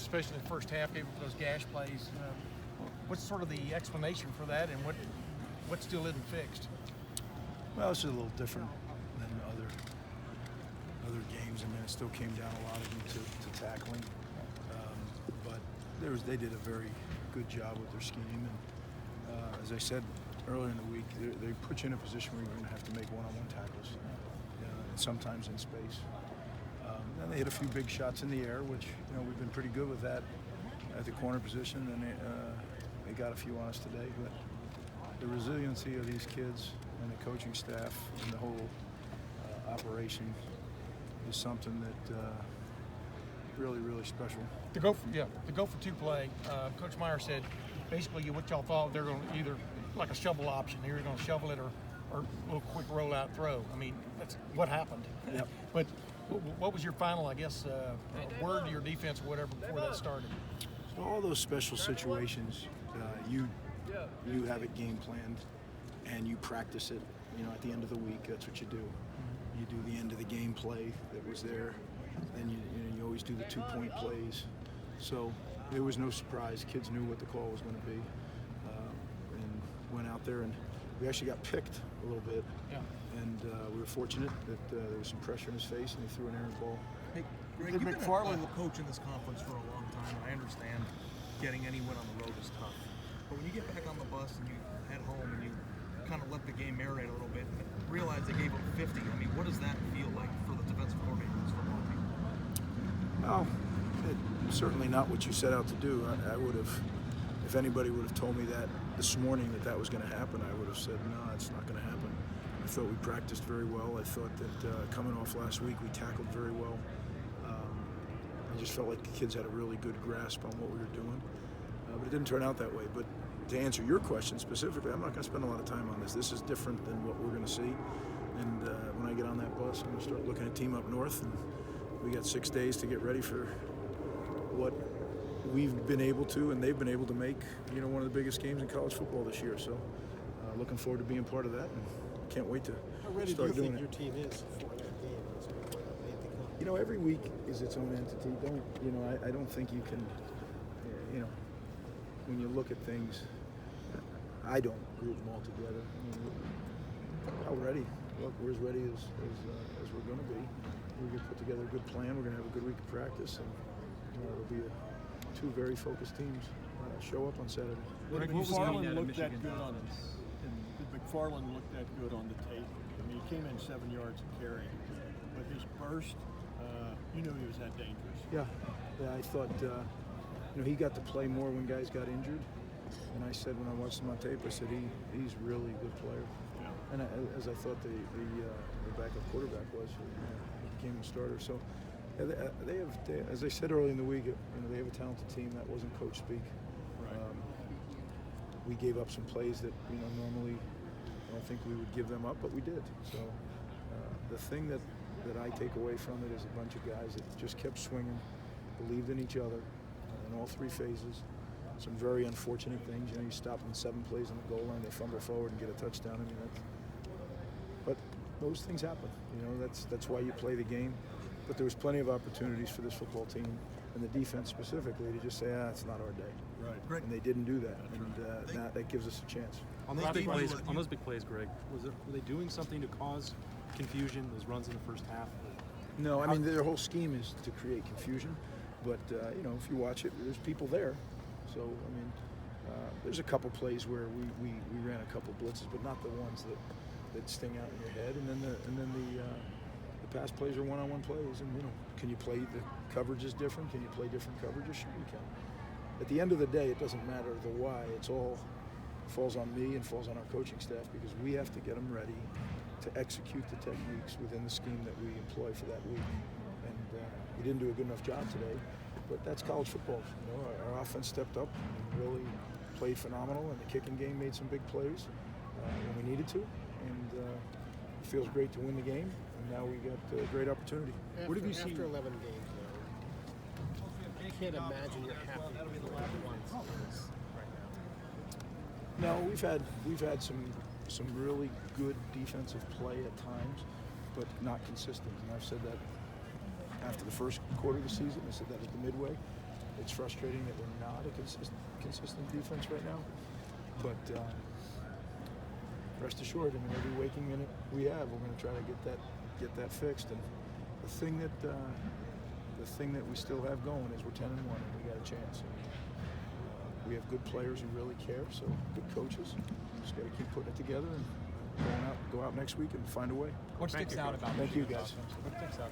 especially in the first half, gave up those gash plays. What's sort of the explanation for that, and what still isn't fixed? Well, it's just a little different than other games. I mean, it still came down a lot of them to tackling, but they did a very good job with their scheme. And as I said earlier in the week, they put you in a position where you're going to have to make one-on-one tackles, and sometimes in space. And they hit a few big shots in the air, which we've been pretty good with that at the corner position, and they got a few on us today. But the resiliency of these kids and the coaching staff and the whole operation is something that really, really special. The go for two play. Coach Meyer said basically what y'all thought they're going to either like a shovel option. You're going to shovel it or a little quick rollout throw. I mean, that's what happened. Yep. But what was your final, I guess, word to your defense or whatever before that started? So all those special situations, you have it game planned and you practice it. At the end of the week, that's what you do. You do the end of the game play that was there. Then you always do the 2-point plays. So there was no surprise. Kids knew what the call was going to be, and went out there, and we actually got picked a little bit. Yeah. And we were fortunate that there was some pressure in his face, and he threw an errant ball. Hey, Greg, you've been a coach in this conference for a long time, and I understand getting any win on the road is tough. But when you get back on the bus and you head home and you kind of let the game marinate a little bit and realize they gave up 50, I mean, what does that feel like for the defensive coordinator of this football team? Well, it's certainly not what you set out to do. I would have, if anybody would have told me that this morning that was going to happen, I would have said, no, it's not going to happen. I thought we practiced very well. I thought that coming off last week, we tackled very well. I just felt like the kids had a really good grasp on what we were doing. But it didn't turn out that way. But to answer your question specifically, I'm not going to spend a lot of time on this. This is different than what we're going to see. And when I get on that bus, I'm going to start looking at Team Up North. And we got 6 days to get ready for what we've been able to and they've been able to make, one of the biggest games in college football this year. So looking forward to being part of that and can't wait to start doing it. Your team is for that game? Every week is its own entity. I don't think you can, when you look at things, I don't group them all together. How ready? Look, we're as ready as we're going to be. We're going to put together a good plan. We're going to have a good week of practice, and it'll be two very focused teams show up on Saturday. McFarland looked that good on us. Did McFarland look that good on the tape? I mean, he came in 7 yards of carry, but his burst, you knew he was that dangerous. Yeah, I thought he got to play more when guys got injured, and I said when I watched him on tape, I said he's really a good player. Yeah. And as I thought the backup quarterback was, he became a starter. So they have, as I said early in the week, they have a talented team. That wasn't coach speak. Right. We gave up some plays that normally I don't think we would give them up, but we did. So the thing that I take away from it is a bunch of guys that just kept swinging, believed in each other in all three phases. Some very unfortunate things. You stop them 7 plays on the goal line, they fumble forward and get a touchdown. But those things happen. That's why you play the game. But there was plenty of opportunities for this football team and the defense specifically to just say, it's not our day. Right. And they didn't do that. And that gives us a chance. On those big plays, Greg, were they doing something to cause confusion, those runs in the first half? No, I mean, their whole scheme is to create confusion. But, if you watch it, there's people there. So, I mean, there's a couple plays where we ran a couple blitzes, but not the ones that sting out in your head. And then the pass plays are one-on-one plays. And, can you play the coverages different? Can you play different coverages? Sure you can. At the end of the day, it doesn't matter the why. It's all falls on me and falls on our coaching staff because we have to get them ready to execute the techniques within the scheme that we employ for that week. And we didn't do a good enough job today, but that's college football. Our offense stepped up and really played phenomenal, and the kicking game made some big plays when we needed to. And it feels great to win the game, and now we got a great opportunity. What have you seen after 11 games? I can't imagine you're happy with the last ones right now. No, we've had some really good defensive play at times, but not consistent. And I've said that after the first quarter of the season. I said that at the midway. It's frustrating that we're not a consistent defense right now, but rest assured, I mean, every waking minute we have, we're going to try to get that fixed. And the thing that we still have going is we're 10-1 and we got a chance. We have good players who really care, so good coaches. Just got to keep putting it together and go out next week and find a way. What sticks out about Thank you, guys. What sticks out